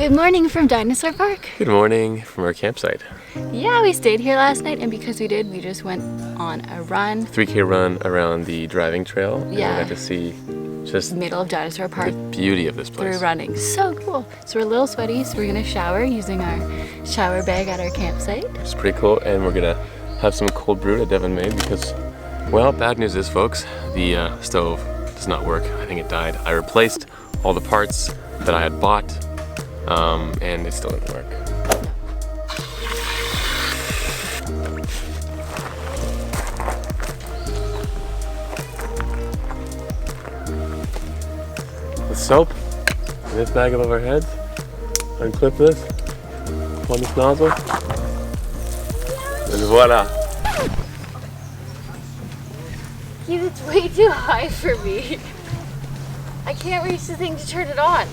Good morning from Dinosaur Park. Good morning from our campsite. Yeah, we stayed here last night, and because we did, we just went on a run. 3K run around the driving trail. Yeah. And we got to see just Middle of Dinosaur Park. the beauty of this place. Through running. So cool. So we're a little sweaty, so we're gonna shower using our shower bag at our campsite. It's pretty cool, and we're gonna have some cold brew that Devin made because, well, bad news is, folks, the stove does not work. I think it died. I replaced all the parts that I had bought, and it still didn't work. The soap in this bag above our heads. Unclip this on this nozzle, and voila! Keith, it's way too high for me. I can't reach the thing to turn it on.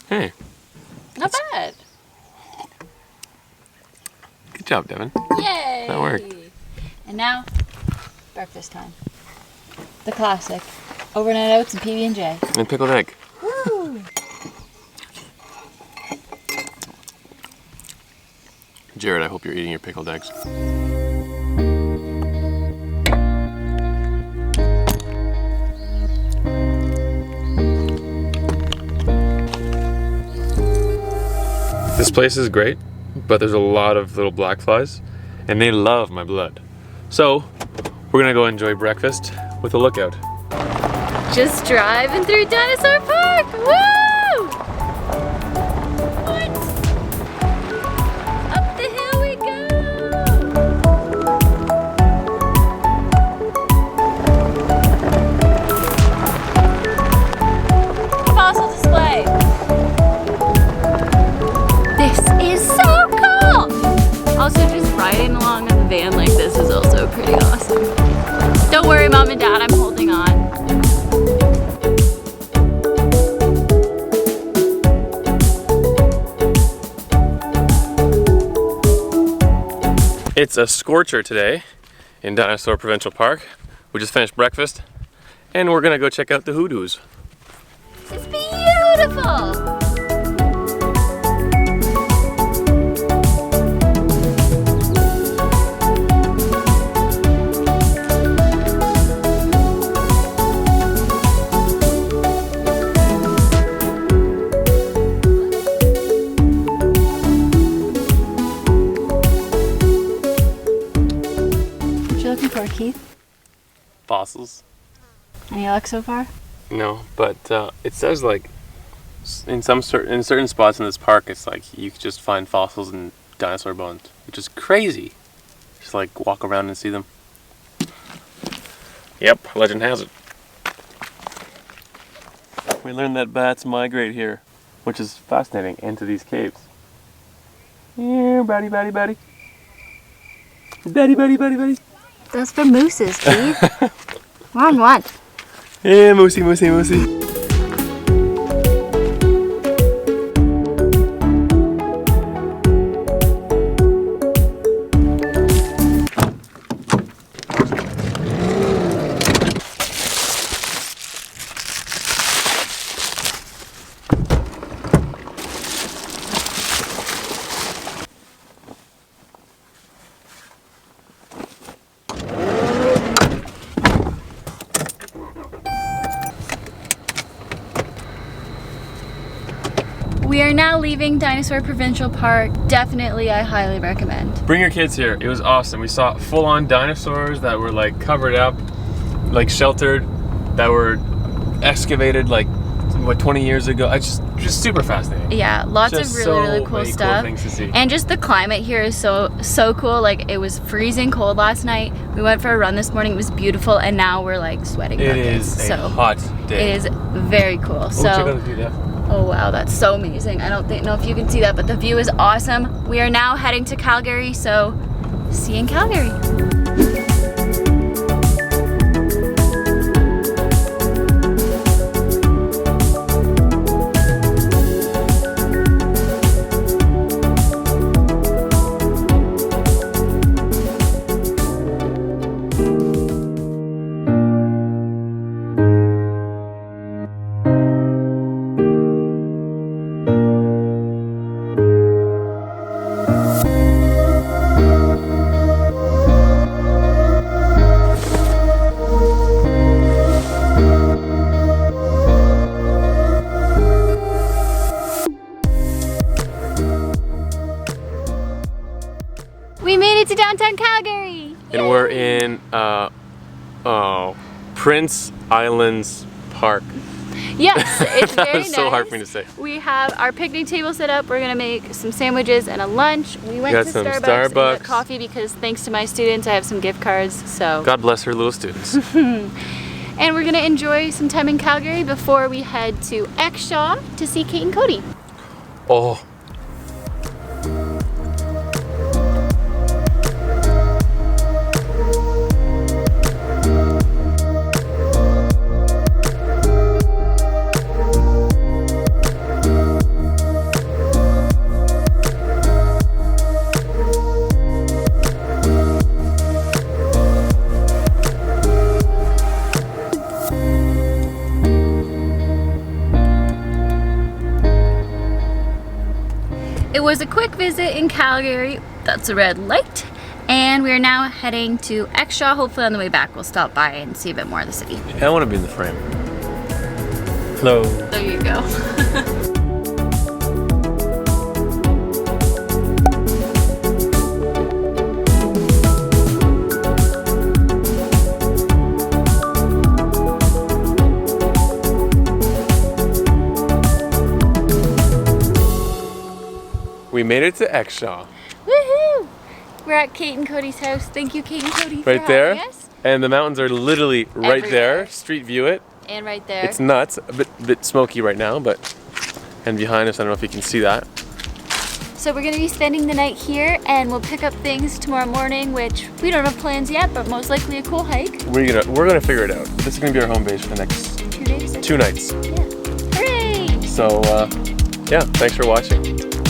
Hey, Not bad. good job, Devin. Yay! That worked. And now, breakfast time. The classic. Overnight oats and PB&J. And pickled egg. Woo! Jared, I hope you're eating your pickled eggs. This place is great, but there's a lot of little black flies, and they love my blood. So, we're gonna go enjoy breakfast with a lookout. Just driving through Dinosaur Park! Woo! What? Up the hill we go! Fossil display! This is so cool! Also, just riding along on the van like this is also pretty awesome. Don't worry, Mom and Dad, I'm holding on. It's a scorcher today in Dinosaur Provincial Park. We just finished breakfast, and we're gonna go check out the hoodoos. It's beautiful! Keith? Fossils? Any luck so far? No, but it says like in certain spots in this park, it's like you can just find fossils and dinosaur bones, which is crazy. Just like walk around and see them. Yep, legend has it. We learned that bats migrate here, which is fascinating, into these caves. Here, buddy, buddy, buddy. Buddy, buddy, buddy, buddy. That's for mooses, Keith. Wrong one. Yeah, moosey, moosey, moosey. We are now leaving Dinosaur Provincial Park. Definitely, I highly recommend. Bring your kids here. It was awesome. We saw full-on dinosaurs that were like covered up, like sheltered, that were excavated like what 20 years ago. It's just super fascinating. Yeah, lots of really cool stuff. Things to see. And just the climate here is so cool. Like, it was freezing cold last night. We went for a run this morning. It was beautiful, and now we're like sweating buckets. It is a hot day. It is very cool. So check out the view, Def. oh wow, that's so amazing. I don't know if you can see that, but the view is awesome. We are now heading to Calgary, so see you in Calgary. We made it to downtown Calgary! And we're in Prince Islands Park. Yes, it's That very was nice. so hard for me to say. We have our picnic table set up. We're gonna make some sandwiches and a lunch. We went got to some Starbucks and got Starbucks. coffee because thanks to my students, I have some gift cards. So, God bless her little students. and we're gonna enjoy some time in Calgary before we head to Exshaw to see Kate and Cody. Oh. It was a quick visit in Calgary. That's a red light. And we are now heading to Exshaw. Hopefully on the way back we'll stop by and see a bit more of the city. I want to be in the frame. Hello. There you go. We made it to Exshaw. Woohoo! We're at Kate and Cody's house. Thank you, Kate and Cody, for Right there. having us. And the mountains are literally right Everywhere. there. Street view it. And right there. It's nuts. A bit smoky right now, but and behind us, I don't know if you can see that. So we're gonna be spending the night here, and we'll pick up things tomorrow morning, which we don't have plans yet, but most likely a cool hike. We're gonna figure it out. This is gonna be our home base for the next 2 days. 2 nights. Yeah. Hooray! So yeah, thanks for watching.